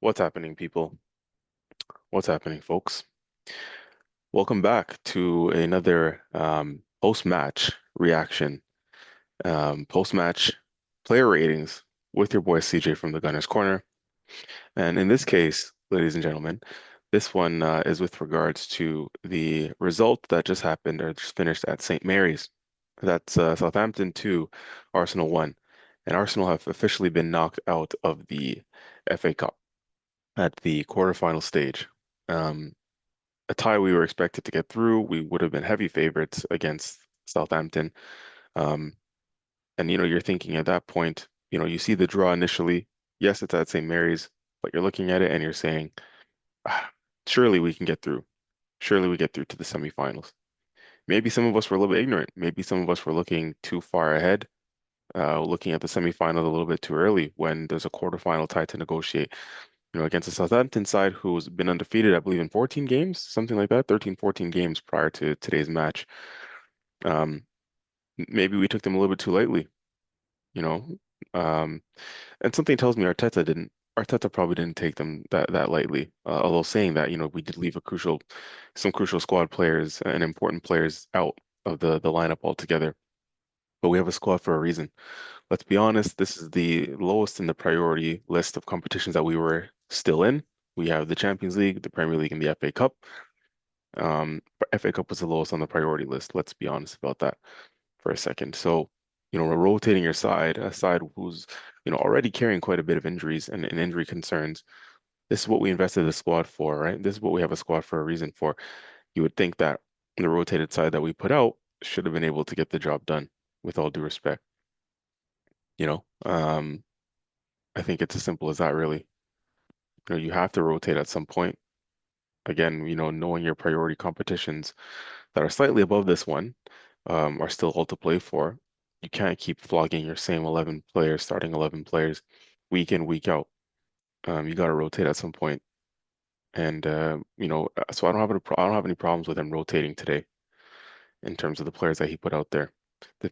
What's happening, people? What's happening, folks? Welcome back to another post-match reaction, post-match player ratings with your boy CJ from the Gunner's Corner. And in this case, ladies and gentlemen, this one is with regards to the result that just happened or just finished at St. Mary's. That's Southampton 2, Arsenal 1. And Arsenal have officially been knocked out of the FA Cup at the quarterfinal stage. Um, a tie we were expected to get through. We would have been heavy favorites against Southampton. Um, and you're thinking at that point, you see the draw initially. Yes, it's at St. Mary's, but you're looking at it and you're saying, ah, surely we can get through. Surely we get through to the semifinals. Maybe some of us were a little bit ignorant. Maybe some of us were looking too far ahead, looking at the semifinals a little bit too early when there's a quarterfinal tie to negotiate. Against the Southampton side who's been undefeated, I believe, in 14 games, something like that, 13, 14 games prior to today's match. Um, Maybe we took them a little bit too lightly, you know. Um, and something tells me Arteta didn't. Arteta probably didn't take them that lightly. Although saying that, we did leave some crucial squad players and important players out of the lineup altogether. But we have a squad for a reason. Let's be honest, this is the lowest in the priority list of competitions that we were still in. We have the Champions League, the Premier League, and the FA Cup. But FA Cup was the lowest on the priority list. Let's be honest about that for a second. So, we're rotating your side, a side who's, already carrying quite a bit of injuries and injury concerns. This is what we invested the squad for, right? This is what we have a squad for a reason for. You would think that the rotated side that we put out should have been able to get the job done, with all due respect. You know, um, I think it's as simple as that, really. You have to rotate at some point. Again, knowing your priority competitions that are slightly above this one are still all to play for. You can't keep flogging your same 11 players, starting 11 players week in, week out. You got to rotate at some point. And so I don't have any problems with him rotating today in terms of the players that he put out there.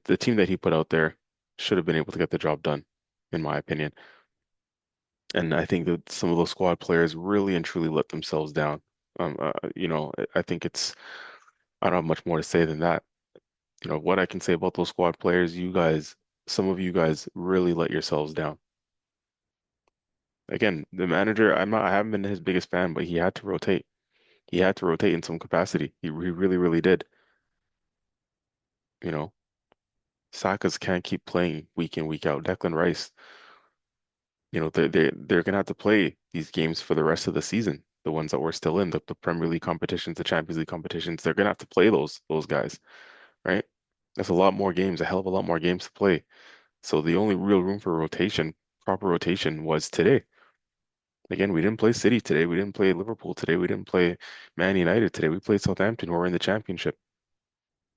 The team that he put out there should have been able to get the job done, in my opinion. And I think that some of those squad players really and truly let themselves down. I think I don't have much more to say than that. What I can say about those squad players, some of you guys really let yourselves down. Again, the manager, I haven't been his biggest fan, but he had to rotate. He had to rotate in some capacity. He really, really did. You know, Saka's can't keep playing week in, week out. Declan Rice, they're gonna have to play these games for the rest of the season. The ones that we're still in, the Premier League competitions, the Champions League competitions, they're gonna have to play those guys, right? That's a lot more games, a hell of a lot more games to play. So the only real room for rotation, proper rotation, was today. Again, we didn't play City today. We didn't play Liverpool today. We didn't play Man United today. We played Southampton, who are in the championship.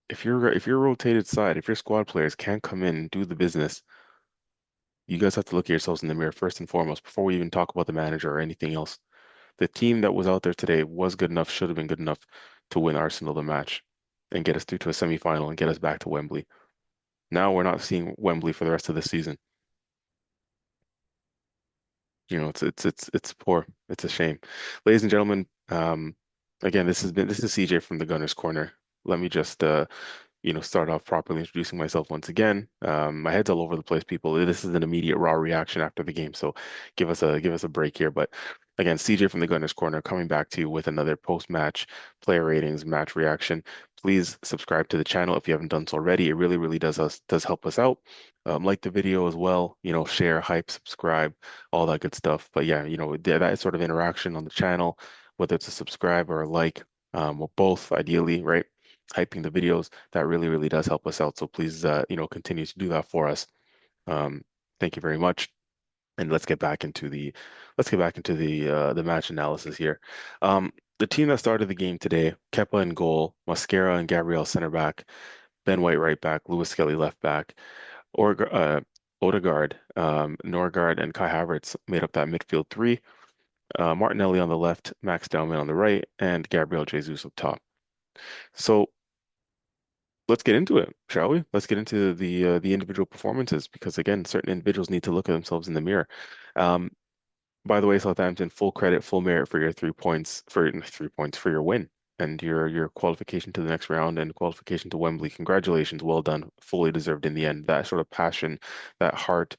If your rotated side, if your squad players can't come in and do the business, you guys have to look at yourselves in the mirror first and foremost before we even talk about the manager or anything else. The team that was out there today was good enough, should have been good enough to win Arsenal the match and get us through to a semi-final and get us back to Wembley. Now we're not seeing Wembley for the rest of the season. It's poor. It's a shame. Ladies and gentlemen, again, this is CJ from the Gunner's Corner. Let me just start off properly introducing myself once again. My head's all over the place, people. This is an immediate raw reaction after the game, so give us a break here. But again, CJ from the Gunner's Corner coming back to you with another post-match player ratings, match reaction. Please subscribe to the channel if you haven't done so already. It really, really does help us out. Like the video as well, share, hype, subscribe, all that good stuff. But yeah, that sort of interaction on the channel, whether it's a subscribe or a like, or both ideally, right? Hyping the videos, that really, really does help us out. So please, continue to do that for us. Um, thank you very much. And let's get back into the match analysis here. The team that started the game today, Kepa in goal, Mascara and Gabriel center back, Ben White right back, Lewis Skelly left back, or Odegaard, Norgard, and Kai Havertz made up that midfield three. Martinelli on the left, Max Dowman on the right, and Gabriel Jesus up top. So let's get into it, shall we? Let's get into the individual performances because again, certain individuals need to look at themselves in the mirror. Um, By the way, Southampton, full credit, full merit for your 3 points for 3 points for your win and your qualification to the next round and qualification to Wembley. Congratulations, well done, fully deserved in the end. That sort of passion, that heart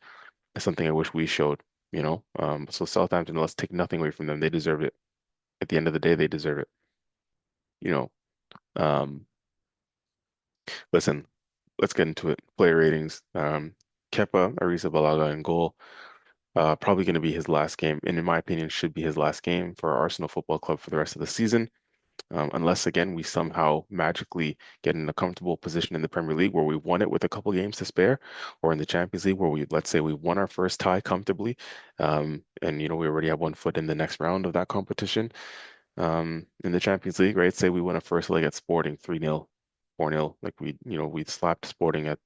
is something I wish we showed, you know. So Southampton, let's take nothing away from them. They deserve it. At the end of the day, they deserve it. You know. Um, Listen, let's get into it. Player ratings. Kepa Arrizabalaga in goal. Probably going to be his last game, and in my opinion, should be his last game for Arsenal Football Club for the rest of the season. Unless again we somehow magically get in a comfortable position in the Premier League where we won it with a couple games to spare, or in the Champions League where we, let's say, we won our first tie comfortably, and we already have one foot in the next round of that competition. In the Champions League, right? Say we win a first leg at Sporting 3-0, 4-0, like we slapped Sporting at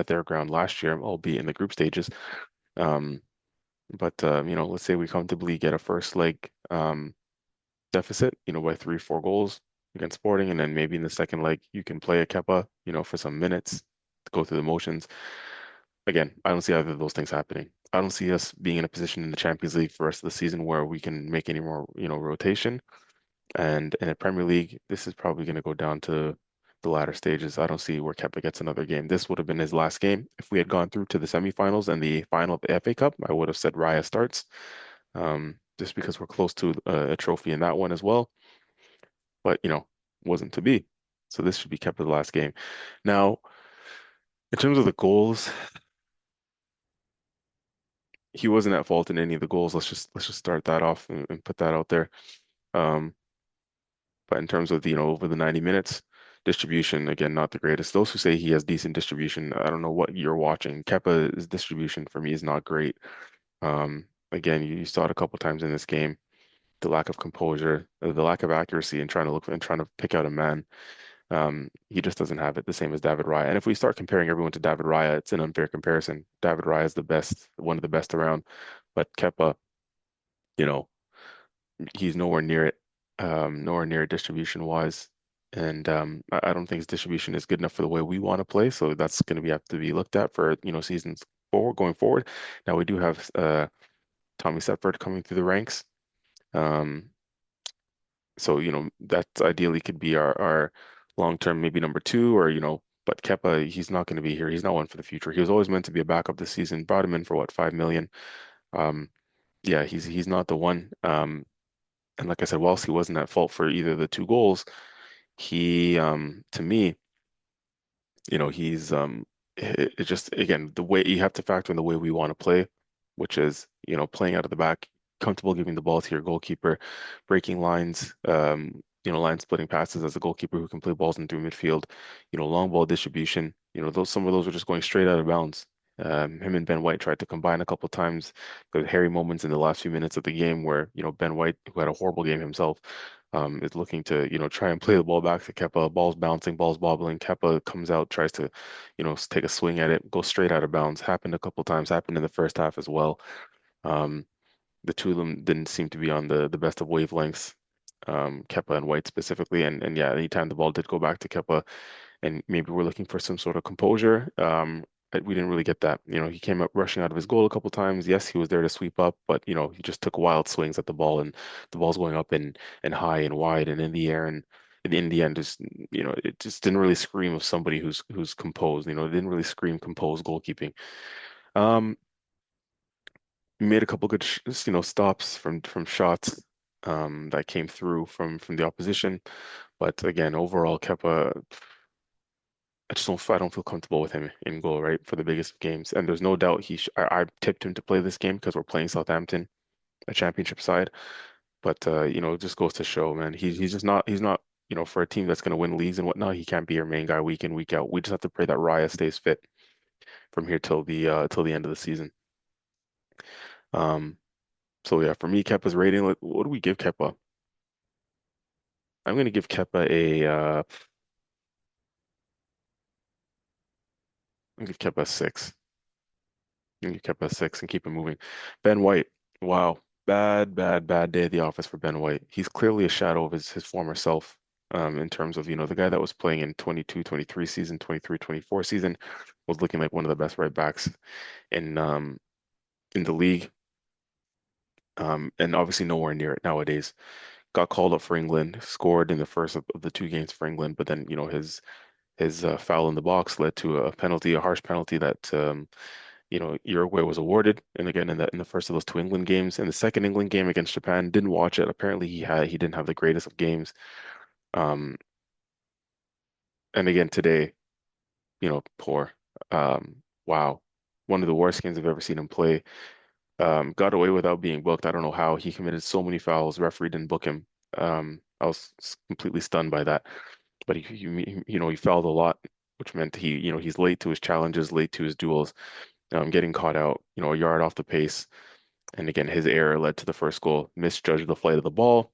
their ground last year, albeit in the group stages. Um, but let's say we comfortably get a first leg deficit, by 3, 4 goals against Sporting, and then maybe in the second leg you can play a Kepa, for some minutes to go through the motions. Again, I don't see either of those things happening. I don't see us being in a position in the Champions League for the rest of the season where we can make any more, rotation. And in the Premier League, this is probably going to go down to the latter stages. I don't see where Kepa gets another game. This would have been his last game. If we had gone through to the semifinals and the final of the FA Cup, I would have said Raya starts, just because we're close to a trophy in that one as well. But, wasn't to be. So this should be Kepa's last game. Now, in terms of the goals, he wasn't at fault in any of the goals. Let's just start that off and put that out there. Um, But in terms of over the 90 minutes, distribution, again, not the greatest. Those who say he has decent distribution, I don't know what you're watching. Kepa's distribution for me is not great. Again, you saw it a couple times in this game. The lack of composure, the lack of accuracy in trying to look and trying to pick out a man. He just doesn't have it the same as David Raya. And if we start comparing everyone to David Raya, it's an unfair comparison. David Raya is the best, one of the best around, but Kepa, you know, he's nowhere near it distribution wise. And I don't think his distribution is good enough for the way we want to play. So that's going to be have to be looked at for, seasons forward going forward. Now we do have Tommy Setford coming through the ranks. Um, so, that ideally could be our long term, maybe number two, or, but Kepa, he's not going to be here. He's not one for the future. He was always meant to be a backup this season. Brought him in for what, 5 million. Um, yeah, he's not the one. And like I said, whilst he wasn't at fault for either of the two goals, he to me, he's it just again the way you have to factor in the way we want to play, which is, playing out of the back, comfortable giving the ball to your goalkeeper, breaking lines, line splitting passes as a goalkeeper who can play balls in through midfield, long ball distribution, those some of those were just going straight out of bounds. Him and Ben White tried to combine a couple times. There were hairy moments in the last few minutes of the game where, Ben White, who had a horrible game himself, is looking to, try and play the ball back to Kepa. Ball's bouncing, ball's bobbling. Kepa comes out, tries to, take a swing at it, go straight out of bounds. Happened a couple times, happened in the first half as well. Um, the two of them didn't seem to be on the best of wavelengths, Kepa and White specifically. And yeah, anytime the ball did go back to Kepa, and maybe we're looking for some sort of composure. But we didn't really get that. He came up rushing out of his goal a couple times. Yes, he was there to sweep up, but he just took wild swings at the ball, and the ball's going up and high and wide and in the air, and in the end, just it just didn't really scream of somebody who's composed. It didn't really scream composed goalkeeping. Um, we made a couple good stops from shots that came through from the opposition, but again, overall, Kepa. I don't feel comfortable with him in goal, right, for the biggest of games. And there's no doubt I tipped him to play this game because we're playing Southampton, a championship side. But it just goes to show, man, he's not, for a team that's going to win leagues and whatnot, he can't be your main guy week in, week out. We just have to pray that Raya stays fit from here till the end of the season. Um, so yeah, for me, Kepa's rating, like, what do we give Kepa? I'm gonna give Kepa I'm gonna give Kepa a 6. You kept us 6 and keep it moving. Ben White, wow. Bad, bad, bad day at the office for Ben White. He's clearly a shadow of his former self, in terms of, the guy that was playing in 22, 23 season, 23, 24 season was looking like one of the best right backs in um in the league. and obviously nowhere near it nowadays. Got called up for England, scored in the first of the two games for England, but then his foul in the box led to a penalty, a harsh penalty that Uruguay was awarded. And again, in the first of those two England games, in the second England game against Japan, didn't watch it. Apparently, he didn't have the greatest of games. Um, and again today, poor. Wow, one of the worst games I've ever seen him play. Got away without being booked. I don't know how he committed so many fouls. Referee didn't book him. I was completely stunned by that. But he fouled a lot, which meant he's late to his challenges, late to his duels, getting caught out, a yard off the pace. And again, his error led to the first goal. Misjudged the flight of the ball,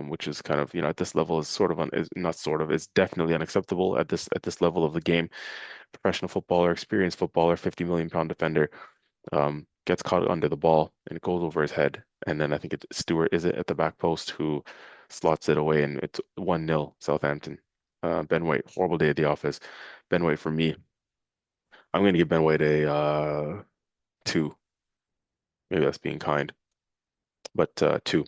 which is kind of, at this level is sort of is not sort of, is definitely unacceptable at this level of the game. Professional footballer, experienced footballer, 50 million pound defender, gets caught under the ball and it goes over his head. And then I think it's Stewart, is it, at the back post who slots it away and it's 1-0 Southampton. Ben White, horrible day at the office. Ben White for me, I'm going to give Ben White a 2. Maybe that's being kind, but 2.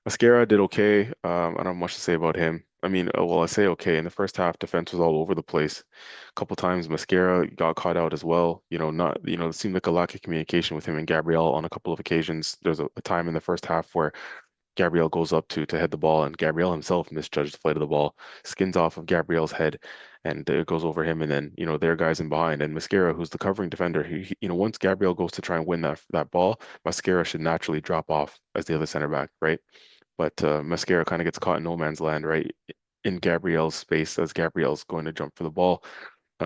Mascara did okay. I don't have much to say about him. I mean, well, I say okay. In the first half, defense was all over the place. A couple times, Mascara got caught out as well. It seemed like a lack of communication with him and Gabriel on a couple of occasions. There's a time in the first half where Gabriel goes up to head the ball, and Gabriel himself misjudged the flight of the ball, skins off of Gabriel's head, and it goes over him. And then there are guys in behind, and Mascara, who's the covering defender, once Gabriel goes to try and win that ball, Mascara should naturally drop off as the other center back, right? But Mascara kind of gets caught in no man's land, right? In Gabriel's space as Gabriel's going to jump for the ball.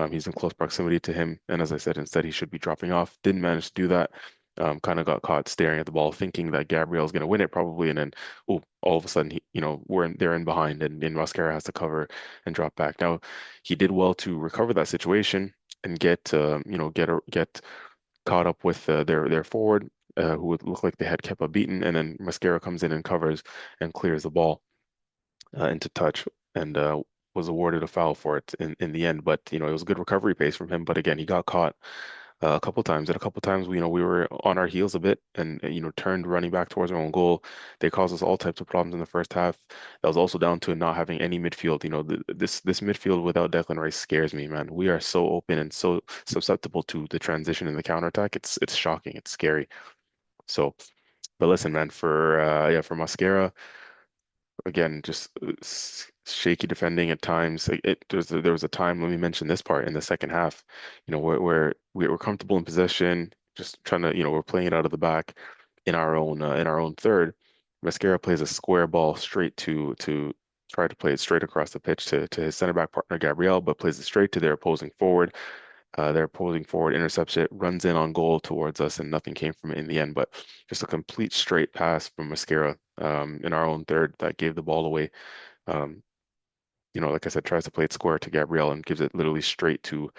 He's in close proximity to him, and as I said, instead he should be dropping off. Didn't manage to do that. Kind of got caught staring at the ball, thinking that Gabriel's going to win it probably, and then oh, all of a sudden they're in behind, and Mascara has to cover and drop back. Now he did well to recover that situation and get caught up with their forward, who would look like they had Kepa beaten, and then Mascara comes in and covers and clears the ball into touch and was awarded a foul for it in the end. But it was a good recovery pace from him. But again, he got caught a couple times, and a couple times we were on our heels a bit and turned running back towards our own goal. They caused us all types of problems in the first half. That was also down to not having any midfield. This midfield without Declan Rice scares me, man. We are so open and so susceptible to the transition and the counterattack. It's shocking. It's scary. So, but listen, man, for Mascara again, just shaky defending at times. There was a time, let me mention this part in the second half, where we were comfortable in possession, just trying to, we're playing it out of the back in our own third. Mascara plays a square ball straight to try to play it straight across the pitch to his center back partner Gabriel, but plays it straight to their opposing forward. Their opposing forward intercepts it, runs in on goal towards us, and nothing came from it in the end. But just a complete straight pass from Mascara in our own third that gave the ball away. Um, like I said, tries to play it square to Gabriel and gives it literally straight to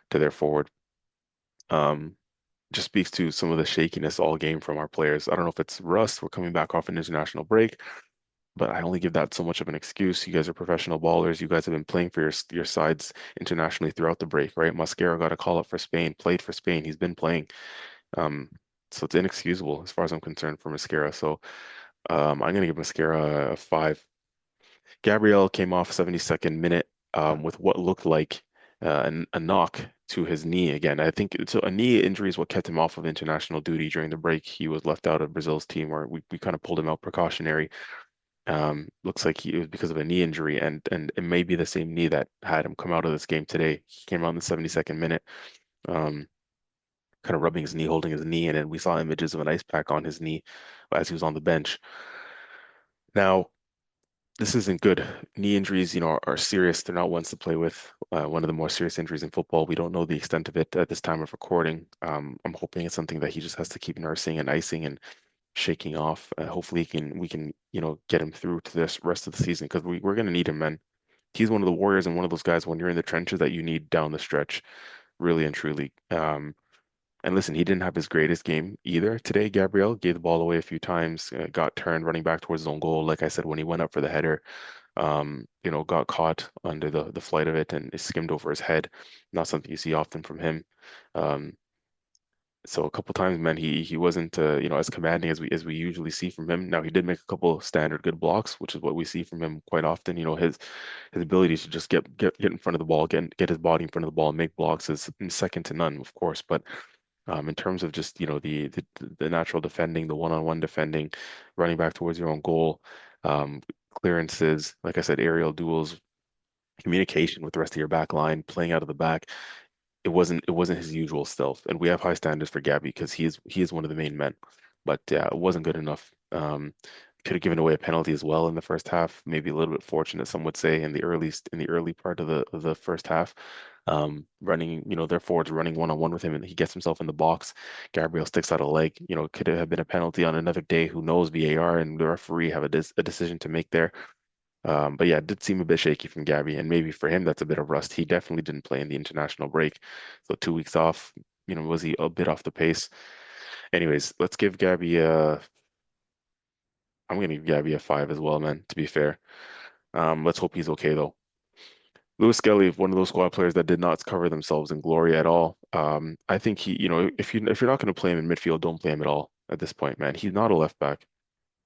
their forward. Um, just speaks to some of the shakiness all game from our players. I don't know if it's rust. We're coming back off an international break, but I only give that so much of an excuse. You guys are professional ballers. You guys have been playing for your sides internationally throughout the break, right? Mascara got a call up for Spain, played for Spain. He's been playing. Um, so it's inexcusable as far as I'm concerned for Mascara. So I'm gonna give Mascara a 5. Gabriel came off 72nd minute with what looked like a knock to his knee again. I think so. A knee injury is what kept him off of international duty during the break. He was left out of Brazil's team, where we kind of pulled him out precautionary. Looks like it was because of a knee injury, and it may be the same knee that had him come out of this game today. He came out in the 72nd minute, um, kind of rubbing his knee, holding his knee, and then we saw images of an ice pack on his knee as he was on the bench. Now, this isn't good. Knee injuries, are serious. They're not ones to play with. One of the more serious injuries in football. We don't know the extent of it at this time of recording. I'm hoping it's something that he just has to keep nursing and icing and shaking off. Hopefully, we can get him through to this rest of the season because we're gonna need him, man. He's one of the warriors and one of those guys when you're in the trenches that you need down the stretch, really and truly. And listen, he didn't have his greatest game either today. Gabriel gave the ball away a few times, got turned running back towards his own goal. Like I said, when he went up for the header, got caught under the flight of it and it skimmed over his head. Not something you see often from him. Um, So a couple times, man, he wasn't as commanding as we usually see from him. Now he did make a couple standard good blocks, which is what we see from him quite often. His ability to just get in front of the ball, get his body in front of the ball and make blocks is second to none, of course. But in terms of just the natural defending, the one-on-one defending, running back towards your own goal, um, clearances, like I said, aerial duels, communication with the rest of your back line, playing out of the back, it wasn't his usual self. And we have high standards for Gabby because he is one of the main men. But yeah, it wasn't good enough. Could have given away a penalty as well in the first half. Maybe a little bit fortunate, some would say, in the early part of the first half. Running, their forwards running one-on-one with him, and he gets himself in the box. Gabriel sticks out a leg. Could have been a penalty on another day. Who knows? VAR and the referee have a decision to make there. But yeah, it did seem a bit shaky from Gabby, and maybe for him that's a bit of rust. He definitely didn't play in the international break, so 2 weeks off. Was he a bit off the pace? Anyways, let's give Gabby a. I'm gonna give Gabby a five as well, man. To be fair, let's hope he's okay though. Lewis Skelly, one of those squad players that did not cover themselves in glory at all. I think if you're not going to play him in midfield, don't play him at all at this point, man. He's not a left back.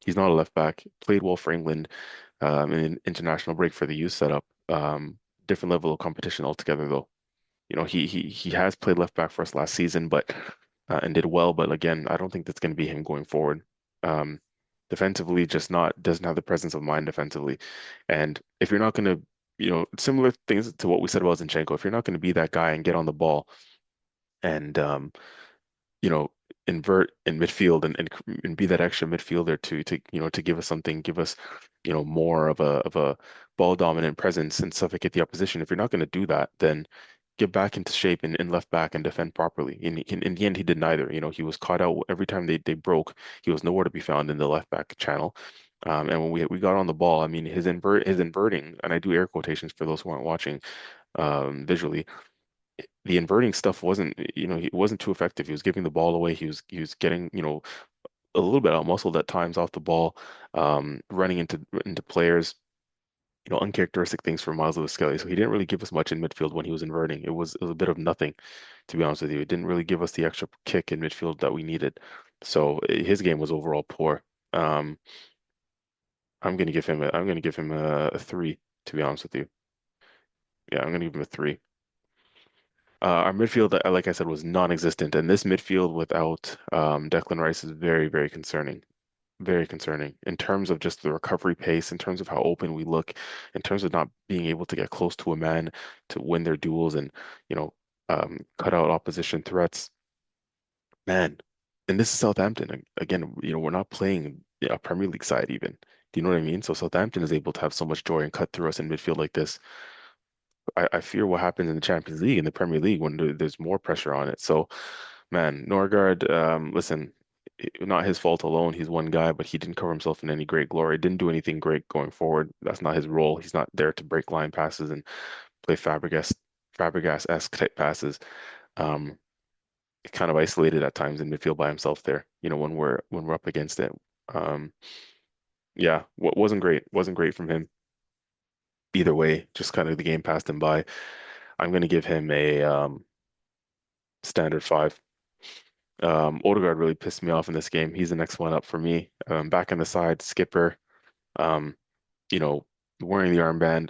He's not a left back. Played well for England in an international break for the youth setup. Different level of competition altogether, though. He has played left back for us last season, but and did well. But again, I don't think that's going to be him going forward. Um, Defensively, just not doesn't have the presence of mind defensively. And if you're not going to, similar things to what we said about Zinchenko, if you're not going to be that guy and get on the ball and you know, invert in midfield and be that extra midfielder to give us something, give us, more of a ball dominant presence and suffocate the opposition. If you're not going to do that, then get back into shape and left back and defend properly. In the end, he did neither. He was caught out every time they broke. He was nowhere to be found in the left back channel. And when we got on the ball, I mean, his inverting, and I do air quotations for those who aren't watching visually, the inverting stuff he wasn't too effective. He was giving the ball away. He was getting, a little bit out-muscled at times off the ball, running into players, uncharacteristic things for Miles Lewis Skelly. So he didn't really give us much in midfield when he was inverting. It was a bit of nothing, to be honest with you. It didn't really give us the extra kick in midfield that we needed. So his game was overall poor. Um, I'm gonna give him a three, to be honest with you. Yeah, I'm gonna give him a three. Our midfield, like I said, was non-existent, and this midfield without Declan Rice is very, very concerning. Very concerning in terms of just the recovery pace, in terms of how open we look, in terms of not being able to get close to a man to win their duels and, you know, cut out opposition threats. Man, and this is Southampton. Again, we're not playing a Premier League side even. Do you know what I mean? So Southampton is able to have so much joy and cut through us in midfield like this. I fear what happens in the Champions League and the Premier League when there's more pressure on it. So, man, Norgard, listen, not his fault alone. He's one guy, but he didn't cover himself in any great glory. Didn't do anything great going forward. That's not his role. He's not there to break line passes and play Fabregas-esque type passes. Um, kind of isolated at times in midfield by himself there. When we're up against it. Um, yeah, wasn't great. Wasn't great from him either way. Just kind of the game passed him by. I'm going to give him a standard five. Odegaard really pissed me off in this game. He's the next one up for me. Back on the side, skipper, um, you know, wearing the armband,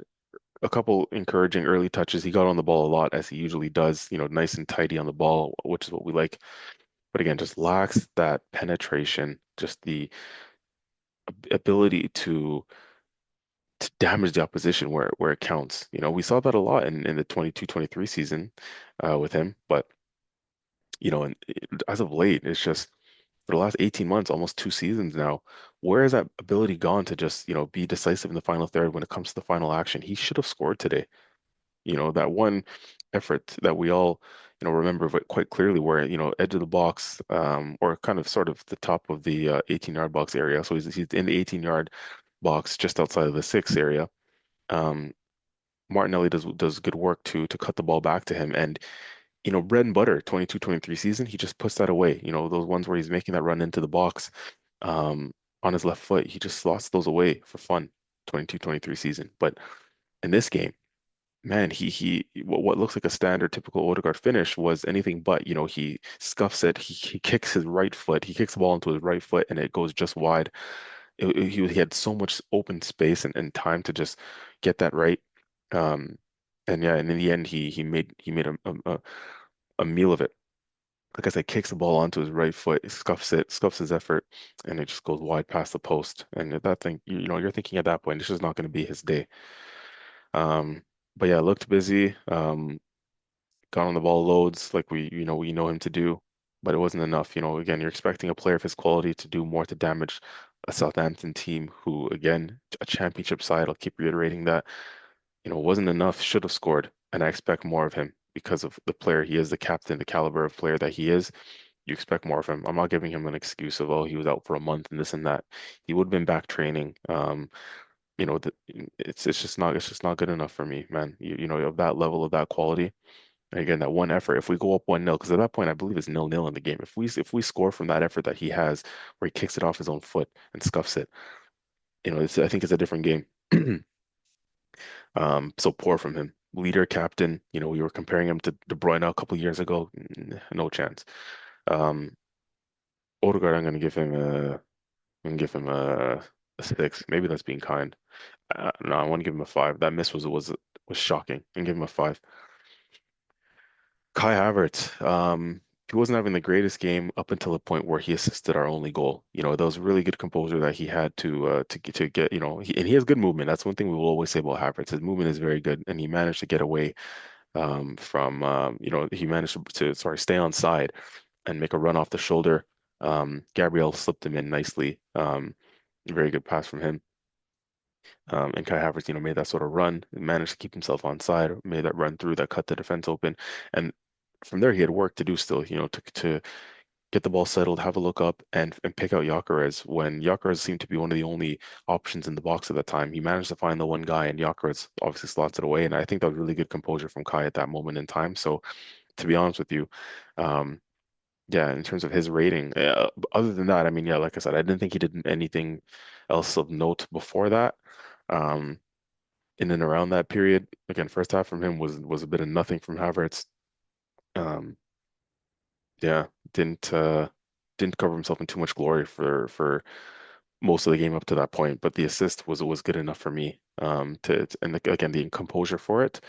a couple encouraging early touches. He got on the ball a lot as he usually does, nice and tidy on the ball, which is what we like. But again, just lacks that penetration, just the ability to damage the opposition where it counts. We saw that a lot in the 22-23 season with him, but and as of late, it's just for the last 18 months, almost 2 seasons now, where has that ability gone to just, be decisive in the final third when it comes to the final action? He should have scored today. That one effort that we all, remember quite clearly where, edge of the box, or kind of sort of the top of the 18-yard box area. So he's in the 18-yard box just outside of the six area. Um, Martinelli does good work to cut the ball back to him. And bread and butter 22-23 season, he just puts that away. Those ones where he's making that run into the box on his left foot, he just slots those away for fun 22-23 season. But in this game, man, what looks like a standard typical Odegaard finish was anything but, he scuffs it, he kicks his right foot, he kicks the ball into his right foot and it goes just wide. He had so much open space and time to just get that right. Um, and yeah, and in the end, he made a meal of it. Like I said, kicks the ball onto his right foot, scuffs his effort, and it just goes wide past the post. And at that thing, you're thinking at that point, this is not going to be his day. Um, but yeah, looked busy. Got on the ball loads like we know him to do, but it wasn't enough. Again, you're expecting a player of his quality to do more to damage a Southampton team who, again, a championship side. I'll keep reiterating that. Wasn't enough. Should have scored, and I expect more of him because of the player he is, the captain, the caliber of player that he is. You expect more of him. I'm not giving him an excuse of, oh, he was out for a month and this and that. He would have been back training. You know, the, it's just not good enough for me, man. Of that level of that quality. And again, that one effort, if we go up 1-0, because at that point I believe it's 0-0 in the game. If we score from that effort that he has, where he kicks it off his own foot and scuffs it, I think it's a different game. So poor from him. Leader, captain, we were comparing him to De Bruyne a couple years ago. No chance. Um, Odegaard, I'm gonna give him a 6. Maybe that's being kind. No, I want to give him a 5. That miss was shocking. And give him a 5. Kai Havertz, he wasn't having the greatest game up until the point where he assisted our only goal. That was really good composure that he had to get, and he has good movement. That's one thing we will always say about Havertz. His movement is very good, and he managed to get away from he managed to sorry stay on side and make a run off the shoulder. Gabriel slipped him in nicely. Very good pass from him. And Kai Havertz, made that sort of run, managed to keep himself on side, made that run through that cut the defense open. And from there, he had work to do still, to get the ball settled, have a look up, and pick out Gyökeres when Gyökeres seemed to be one of the only options in the box at the time. He managed to find the one guy, and Gyökeres obviously slots it away. And I think that was really good composure from Kai at that moment in time. So, to be honest with you, um, yeah, in terms of his rating, other than that, I mean, yeah, like I said, I didn't think he did anything else of note before that. Um, in and around that period. Again, first half from him was a bit of nothing from Havertz. Um, yeah, didn't cover himself in too much glory for most of the game up to that point, but the assist was good enough for me. And again, the composure for it,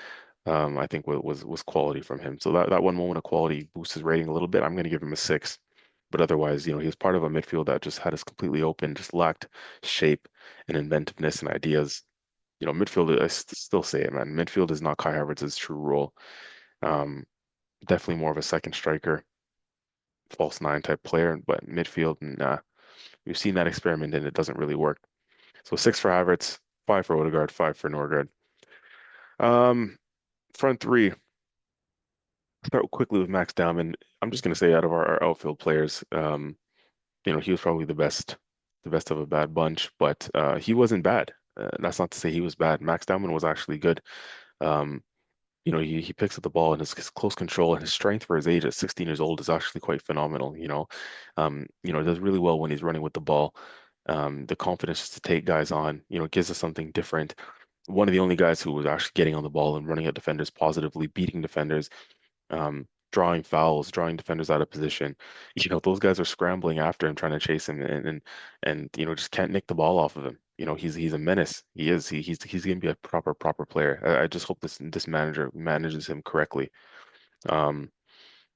I think was quality from him. So that one moment of quality boosts his rating a little bit. I'm going to give him a 6. But otherwise, he was part of a midfield that just had us completely open, just lacked shape and inventiveness and ideas. Midfield, still say it, man. Midfield is not Kai Havertz's true role. Um, Definitely more of a second striker, false nine type player, but midfield, nah. We've seen that experiment and it doesn't really work. So 6 for Havertz, 5 for Odegaard, 5 for Norgard. Um, Front three. Start quickly with Max Dowman. I'm just gonna say out of our outfield players, he was probably the best of a bad bunch, but he wasn't bad. That's not to say he was bad. Max Dowman was actually good. Um, he picks up the ball and his close control and his strength for his age at 16 years old is actually quite phenomenal. Does really well when he's running with the ball. The confidence just to take guys on, gives us something different. One of the only guys who was actually getting on the ball and running at defenders positively, beating defenders, drawing fouls, drawing defenders out of position. Those guys are scrambling after him, trying to chase him, and just can't nick the ball off of him. He's a menace. He is. He's gonna be a proper player. I just hope this manager manages him correctly. Um,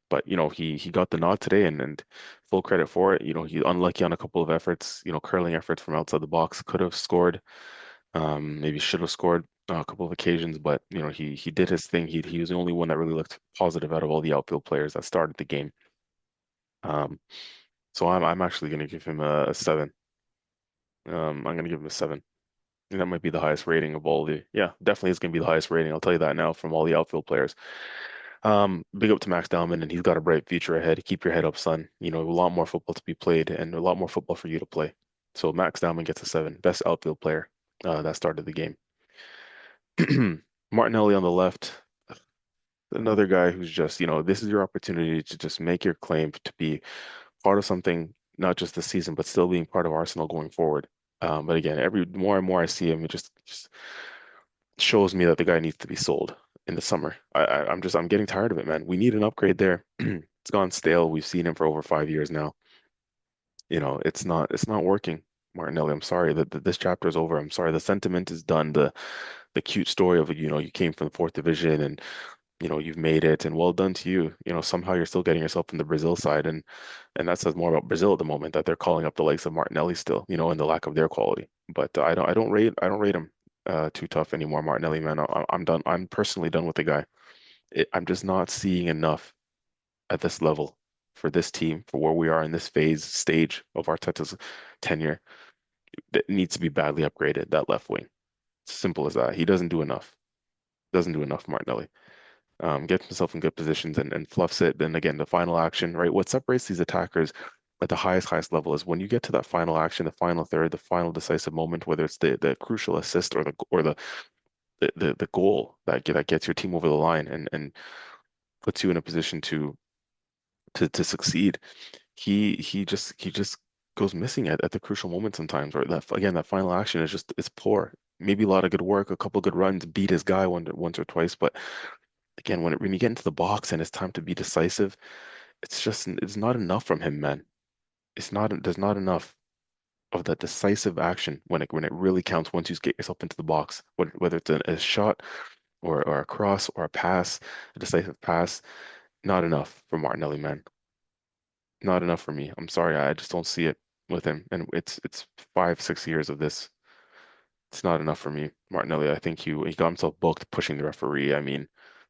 but he got the nod today, and full credit for it. He's unlucky on a couple of efforts. Curling efforts from outside the box could have scored. Maybe should have scored a couple of occasions, but he did his thing. He was the only one that really looked positive out of all the outfield players that started the game. Um, so I'm actually going to give him a 7. I'm going to give him a 7. And that might be the highest rating of all the. Yeah, definitely is going to be the highest rating. I'll tell you that now from all the outfield players. Big up to Max Dowman, and he's got a bright future ahead. Keep your head up, son. A lot more football to be played, and a lot more football for you to play. So Max Dowman gets a 7, best outfield player that started the game. Martinelli on the left, another guy who's just, this is your opportunity to just make your claim to be part of something, not just this season, but still being part of Arsenal going forward. But again, every more and more I see him, it just shows me that the guy needs to be sold. in the summer. I'm getting tired of it, man. We need an upgrade there. It's gone stale. We've seen him for over 5 years now. It's not working. Martinelli, I'm sorry that this chapter is over. I'm sorry. The sentiment is done. The cute story of, you came from the fourth division and, you've made it and well done to you. Somehow you're still getting yourself in the Brazil side and that says more about Brazil at the moment that they're calling up the likes of Martinelli still, and the lack of their quality. But I don't rate him too tough anymore, Martinelli, man. I'm done. I'm personally done with the guy. I'm just not seeing enough at this level for this team, for where we are in this stage of Arteta's tenure. That needs to be badly upgraded, that left wing. Simple as that. He doesn't do enough. Doesn't do enough, Martinelli. Gets himself in good positions and fluffs it. Then again, the final action, right? What separates these attackers at the highest level is when you get to that final action, the final third, the final decisive moment, whether it's the crucial assist or the goal that gets your team over the line and puts you in a position to succeed. He just goes missing at the crucial moment sometimes. Or that final action is just it's poor. Maybe a lot of good work, a couple good runs, beat his guy once or twice, but again, when you get into the box and it's time to be decisive, it's not enough from him, man. There's not enough of that decisive action when it really counts once you get yourself into the box, whether it's a shot or a cross or a pass, a decisive pass, not enough for Martinelli, man. Not enough for me. I'm sorry, I just don't see it with him. And it's 5, 6 years of this. It's not enough for me. Martinelli, I think he got himself booked pushing the referee. I mean,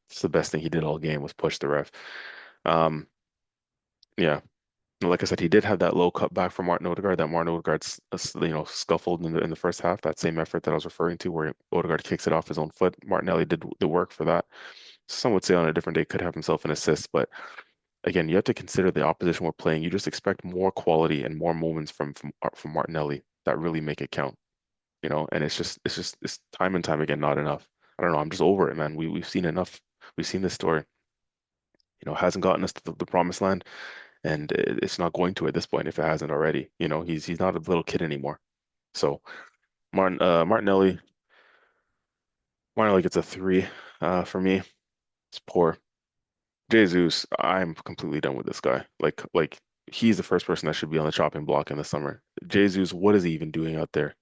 it's the best thing he did all game was push the ref. Um, yeah. And like I said, he did have that low cut back from Martin Odegaard. That Martin Odegaard, scuffled in the first half. That same effort that I was referring to, where Odegaard kicks it off his own foot. Martinelli did the work for that. Some would say on a different day could have himself an assist, but again, you have to consider the opposition we're playing. You just expect more quality and more moments from Martinelli that really make it count. And it's time and time again not enough. I don't know. I'm just over it, man. We've seen enough. We've seen this story. Hasn't gotten us to the promised land, and it's not going to at this point if it hasn't already. He's not a little kid anymore. So Martinelli gets a three for me. It's poor. Jesus, I'm completely done with this guy. Like he's the first person that should be on the chopping block in the summer. Jesus, what is he even doing out there?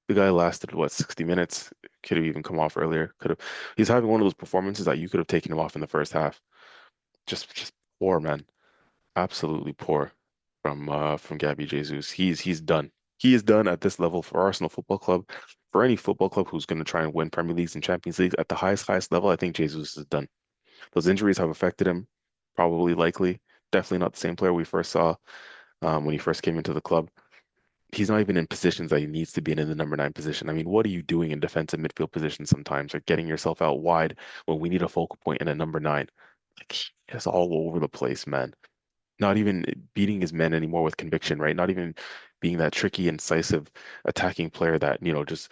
The guy lasted what, 60 minutes? Could have even come off earlier. Could have. He's having one of those performances that you could have taken him off in the first half. Just poor, man. Absolutely poor from Gabby Jesus. He's done. He is done at this level for Arsenal Football Club. For any football club who's going to try and win Premier Leagues and Champions Leagues at the highest level, I think Jesus is done. Those injuries have affected him, probably, likely. Definitely not the same player we first saw when he first came into the club. He's not even in positions that he needs to be in the number nine position. I mean, what are you doing in defensive midfield position sometimes, or getting yourself out wide when we need a focal point in a number nine? Like, it's all over the place, man. Not even beating his men anymore with conviction, right? Not even being that tricky, incisive attacking player that, just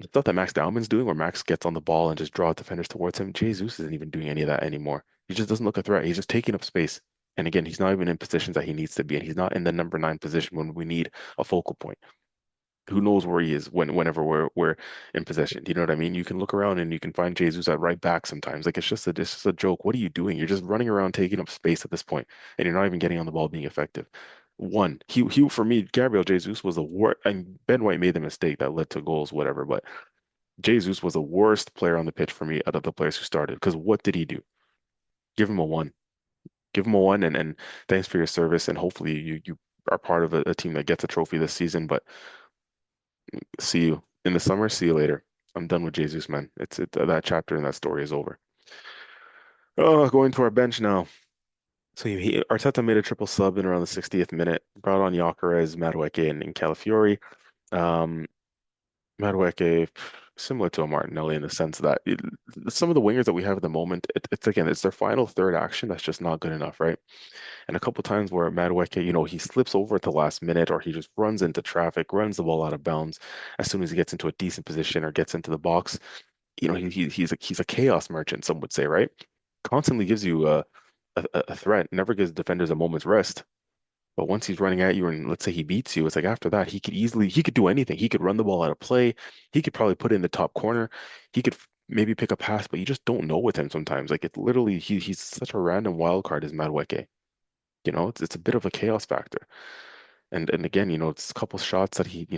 the stuff that Max Dowman's doing, where Max gets on the ball and just draws defenders towards him. Jesus isn't even doing any of that anymore. He just doesn't look a threat. He's just taking up space. And again, he's not even in positions that he needs to be in. He's not in the number nine position when we need a focal point. Who knows where he is whenever we're in possession? Do you know what I mean? You can look around and you can find Jesus at right back sometimes. Like it's just a joke. What are you doing? You're just running around taking up space at this point, and you're not even getting on the ball being effective. One, he for me, Gabriel Jesus was the worst. And Ben White made the mistake that led to goals, whatever. But Jesus was the worst player on the pitch for me out of the players who started. Because what did he do? Give him a one. Give him a one, and thanks for your service. And hopefully you are part of a team that gets a trophy this season. But see you in the summer. See you later. I'm done with Jesus, man. That chapter in that story is over. Oh, going to our bench now. So Arteta made a triple sub in around the 60th minute. Brought on Gyökeres, Madueke, and Calafiori. Um, Madueke, similar to a Martinelli in the sense that some of the wingers that we have at the moment, it's their final third action that's just not good enough, right? And a couple times where Madueke, he slips over at the last minute or he just runs into traffic, runs the ball out of bounds as soon as he gets into a decent position or gets into the box. He's a chaos merchant, some would say, right? Constantly gives you a threat, never gives defenders a moment's rest. But once he's running at you and let's say he beats you, it's like after that, he could do anything. He could run the ball out of play. He could probably put it in the top corner. He could. maybe pick a pass, but you just don't know with him sometimes. Like it literally, he's such a random wild card as Madueke. It's a bit of a chaos factor. And again, it's a couple shots that he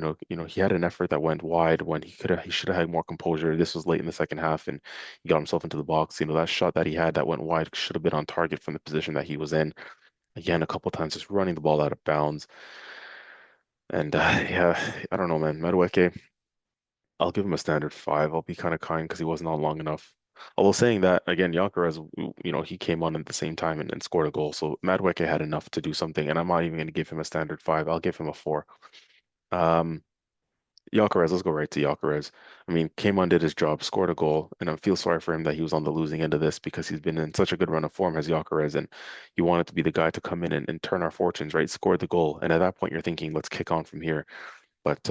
had an effort that went wide when he should have had more composure. This was late in the second half, and he got himself into the box. That shot that he had that went wide should have been on target from the position that he was in. Again, a couple times just running the ball out of bounds. And yeah, I don't know, man. Madueke, I'll give him a standard five. I'll be kind of kind because he wasn't on long enough. Although saying that, again, Gyökeres, he came on at the same time and scored a goal. So Madueke had enough to do something, and I'm not even going to give him a standard five. I'll give him a four. Um, Gyökeres, let's go right to Gyökeres. I mean, came on, did his job, scored a goal, and I feel sorry for him that he was on the losing end of this because he's been in such a good run of form as Gyökeres, and you wanted to be the guy to come in and turn our fortunes, right? Scored the goal, and at that point, you're thinking, let's kick on from here. But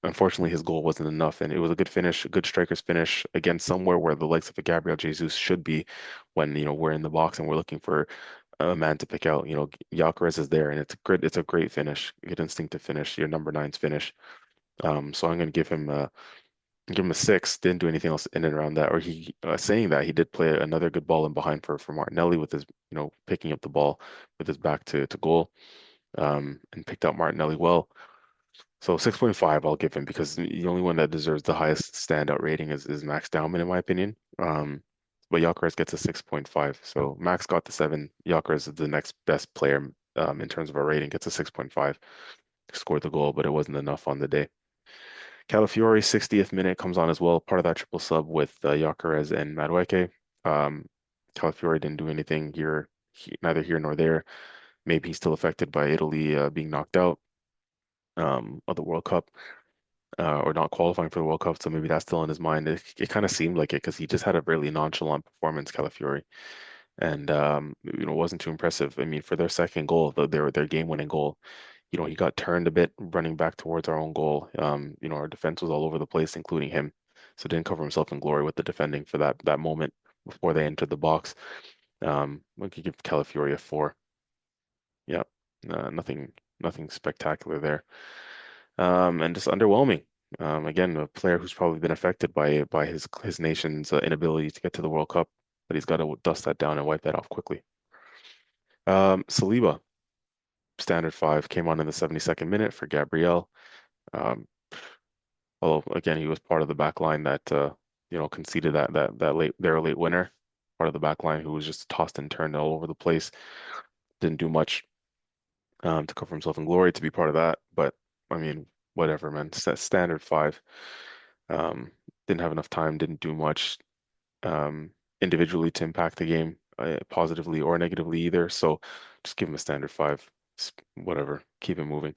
unfortunately, his goal wasn't enough, and it was a good finish, a good striker's finish against somewhere where the likes of a Gabriel Jesus should be when we're in the box and we're looking for a man to pick out. Gyökeres is there, and it's a great finish, good instinctive finish, your number nine's finish. So I'm going to give him a six. Didn't do anything else in and around that. Or he saying that he did play another good ball in behind for Martinelli with his picking up the ball with his back to goal, and picked out Martinelli well. So 6.5 I'll give him because the only one that deserves the highest standout rating is Max Dowman in my opinion. But Gyökeres gets a 6.5. So Max got the 7. Gyökeres is the next best player in terms of a rating, gets a 6.5. Scored the goal, but it wasn't enough on the day. Calafiore, 60th minute, comes on as well, part of that triple sub with Gyökeres and Madueke. Um, Calafiore didn't do anything here, neither here nor there. Maybe he's still affected by Italy being knocked out of the World Cup, or not qualifying for the World Cup, so maybe that's still in his mind. It kind of seemed like it because he just had a really nonchalant performance, Calafiore, and wasn't too impressive. I mean, for their second goal, their game-winning goal, he got turned a bit running back towards our own goal. Our defense was all over the place, including him. So didn't cover himself in glory with the defending for that moment before they entered the box. We could give Calafiori a four. Yeah, nothing spectacular there. And just underwhelming. Again, a player who's probably been affected by his nation's inability to get to the World Cup, but he's got to dust that down and wipe that off quickly. Saliba, standard five, came on in the 72nd minute for Gabriel. Um, Although again, he was part of the back line that conceded that late winner. Part of the back line who was just tossed and turned all over the place. Didn't do much to cover himself in glory to be part of that. But I mean, whatever, man. Standard five. Um, didn't have enough time. Didn't do much individually to impact the game positively or negatively either. So just give him a standard five. Whatever. Keep it moving.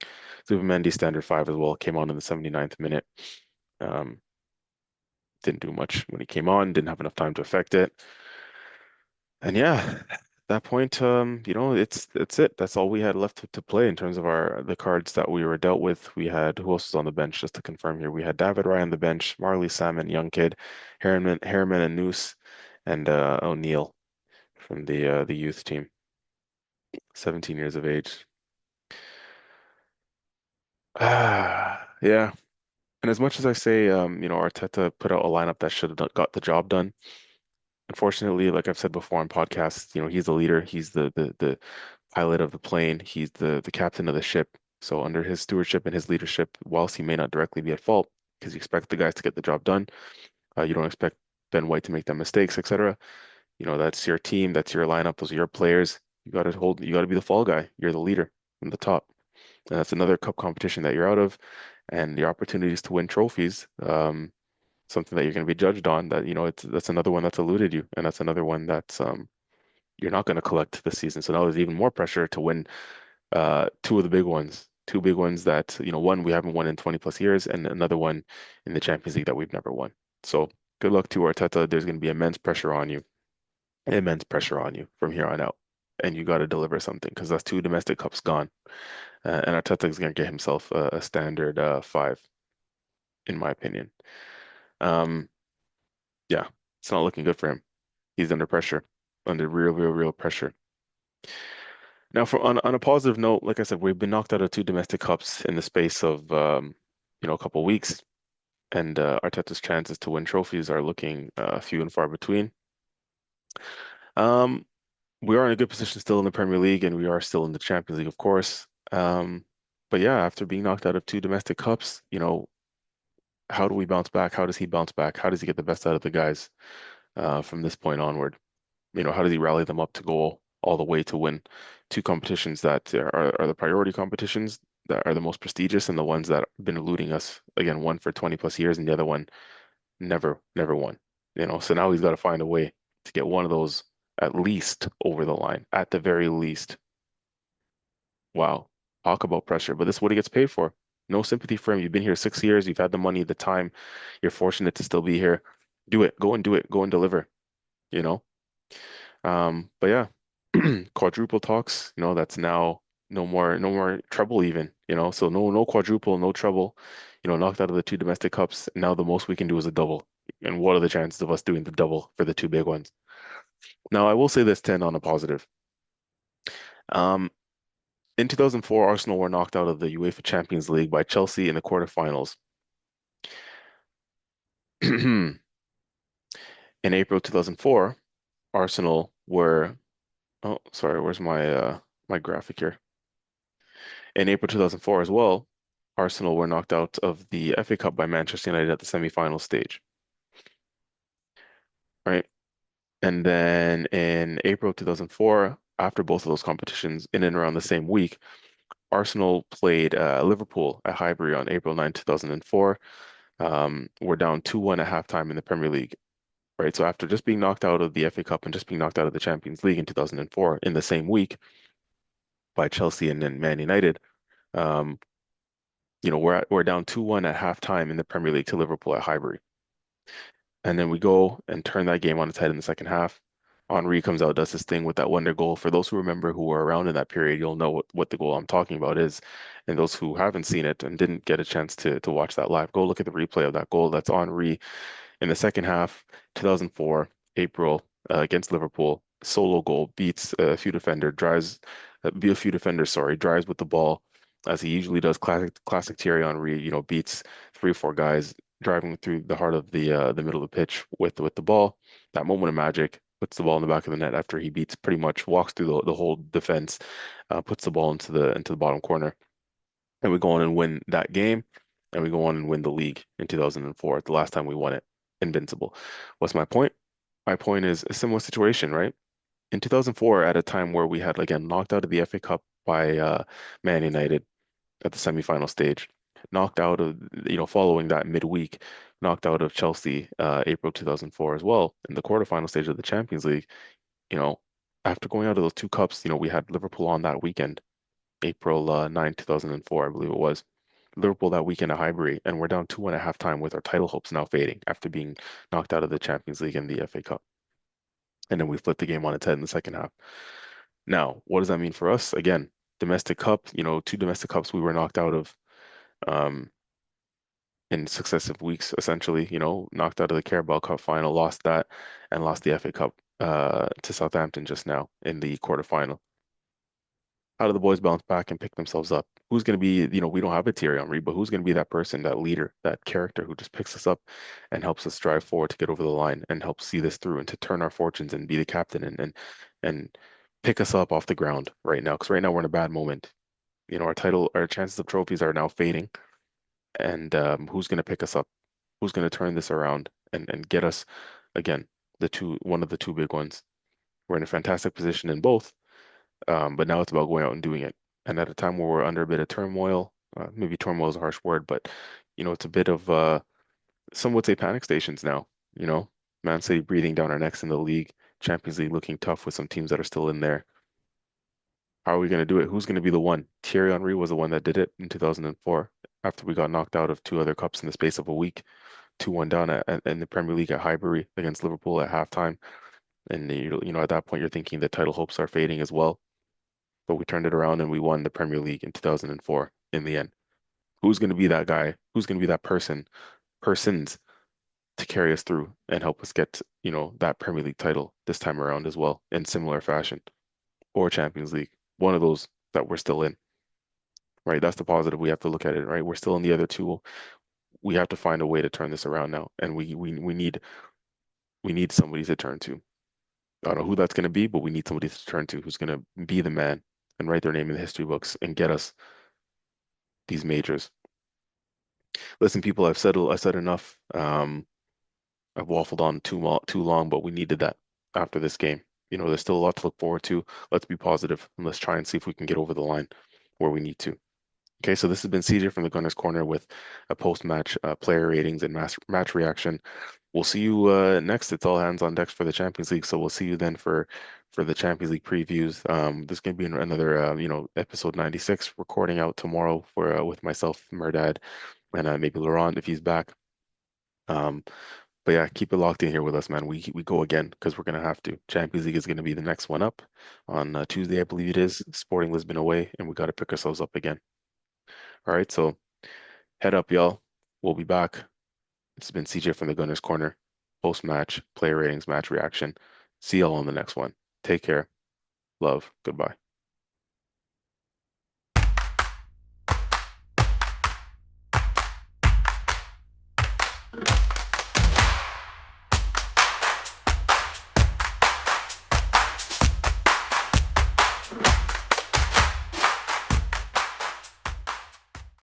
Zubimendi standard five as well. Came on in the 79th minute. Um, didn't do much when he came on, didn't have enough time to affect it. And yeah, at that point, it's it. That's all we had left to play in terms of the cards that we were dealt with. We had who else was on the bench, just to confirm here. We had David Raya on the bench, Marley Salmon, Young Kid, Harriman and Noose, and O'Neill from the youth team, 17 years of age. Yeah. And as much as I say, Arteta put out a lineup that should have got the job done, unfortunately, like I've said before on podcasts, he's the leader. He's the pilot of the plane. He's the captain of the ship. So under his stewardship and his leadership, whilst he may not directly be at fault, because you expect the guys to get the job done, you don't expect Ben White to make them mistakes, etc. That's your team, that's your lineup, those are your players. You got to be the fall guy. You're the leader from the top. And that's another cup competition that you're out of, and the opportunities to win trophies. Something that you're going to be judged on that that's another one that's eluded you, and that's another one that's you're not going to collect this season. So now there's even more pressure to win two big ones that one we haven't won in 20 plus years, and another one in the Champions League that we've never won. So good luck to Arteta. There's going to be immense pressure on you from here on out, and you got to deliver something because that's two domestic cups gone, and Arteta is going to get himself a standard five, in my opinion. Um, yeah, it's not looking good for him. He's under pressure, under real pressure. Now, on a positive note, like I said, we've been knocked out of two domestic cups in the space of a couple weeks. and Arteta's chances to win trophies are looking few and far between. Um, we are in a good position still in the Premier League, and we are still in the Champions League, of course. But yeah, after being knocked out of two domestic cups, how do we bounce back? How does he bounce back? How does he get the best out of the guys from this point onward? How does he rally them up to go all the way to win two competitions that are the priority competitions that are the most prestigious and the ones that have been eluding us? Again, one for 20 plus years and the other one never won. So now he's got to find a way to get one of those at least over the line, at the very least. Wow. Talk about pressure, but this is what he gets paid for. No sympathy for him. You've been here 6 years, you've had the money, the time, you're fortunate to still be here. Do it. Go and do it. Go and deliver, you know? But yeah, quadruple talks, that's now no more trouble even, so no quadruple, no trouble, knocked out of the two domestic cups. Now the most we can do is a double. And what are the chances of us doing the double for the two big ones? Now I will say this 10 on a positive. Um, in 2004, Arsenal were knocked out of the UEFA Champions League by Chelsea in the quarterfinals. In April 2004, Arsenal were, oh, sorry, where's my graphic here? In April 2004 as well, Arsenal were knocked out of the FA Cup by Manchester United at the semi-final stage, right? And then in April 2004, after both of those competitions, in and around the same week, Arsenal played Liverpool at Highbury on April 9, 2004. We're down 2-1 at halftime in the Premier League, right? So after just being knocked out of the FA Cup and just being knocked out of the Champions League in 2004 in the same week by Chelsea and then Man United, um, we're down 2-1 at halftime in the Premier League to Liverpool at Highbury. And then we go and turn that game on its head in the second half. Henry comes out, does his thing with that wonder goal. For those who remember who were around in that period, you'll know what the goal I'm talking about is. And those who haven't seen it and didn't get a chance to watch that live, go look at the replay of that goal. That's Henry in the second half, 2004, April, against Liverpool. Solo goal, beats a few defenders, sorry, drives with the ball as he usually does. Classic Thierry Henry, beats three or four guys driving through the heart of the middle of the pitch with the ball. That moment of magic, puts the ball in the back of the net after he beats pretty much walks through the whole defense, puts the ball into the bottom corner, and we go on and win that game, and we go on and win the league in 2004, the last time we won it, invincible. What's my point? My point is a similar situation, right? In 2004, at a time where we had again knocked out of the FA Cup by Man United at the semifinal stage, knocked out of, following that midweek, knocked out of Chelsea, April 2004 as well in the quarterfinal stage of the Champions League. You know, after going out of those two cups, we had Liverpool on that weekend, April 9, 2004, I believe it was. Liverpool that weekend at Highbury, and we're down 2-1 at halftime with our title hopes now fading after being knocked out of the Champions League and the FA Cup. And then we flipped the game on its head in the second half. Now, what does that mean for us? Again, domestic cup, two domestic cups we were knocked out of um, in successive weeks, essentially, knocked out of the Carabao Cup final, lost that, and lost the FA Cup to Southampton just now in the quarterfinal. How do the boys bounce back and pick themselves up? Who's going to be, we don't have a Thierry Henry, but who's going to be that person, that leader, that character who just picks us up and helps us drive forward to get over the line and help see this through and to turn our fortunes and be the captain and pick us up off the ground right now? Because right now we're in a bad moment. Our chances of trophies are now fading, and who's going to pick us up? Who's going to turn this around and get us again, one of the two big ones? We're in a fantastic position in both. But now it's about going out and doing it. And at a time where we're under a bit of turmoil, maybe turmoil is a harsh word, but it's a bit of some would say panic stations now. You know, Man City breathing down our necks in the league, Champions League looking tough with some teams that are still in there. How are we going to do it? Who's going to be the one? Thierry Henry was the one that did it in 2004 after we got knocked out of two other cups in the space of a week, 2-1 down in the Premier League at Highbury against Liverpool at halftime. And at that point, you're thinking the title hopes are fading as well. But we turned it around and we won the Premier League in 2004 in the end. Who's going to be that guy? Who's going to be that persons to carry us through and help us get, that Premier League title this time around as well in similar fashion, or Champions League, one of those that we're still in, right? That's the positive we have to look at it, right? We're still in the other two. we have to find a way to turn this around now, and we need somebody to turn to. I don't know who that's going to be, but we need somebody to turn to who's going to be the man and write their name in the history books and get us these majors. Listen, people, I said enough. I've waffled on too long, but we needed that after this game. You know, there's still a lot to look forward to. Let's be positive and let's try and see if we can get over the line where we need to. Okay, so this has been CJ from the Gunners Corner with a post-match player ratings and match reaction. We'll see you next. It's all hands on deck for the Champions League, so we'll see you then for the Champions League previews. There's going to be another episode 96 recording out tomorrow for with myself, Merdad, and maybe Laurent if he's back. Um, but yeah, keep it locked in here with us, man. We go again because we're gonna have to. Champions League is gonna be the next one up on Tuesday, I believe it is. Sporting Lisbon away, and we got to pick ourselves up again. All right, so head up, y'all. We'll be back. It's been CJ from the Gunners Corner. Post-match, player ratings, match reaction. See y'all on the next one. Take care. Love. Goodbye.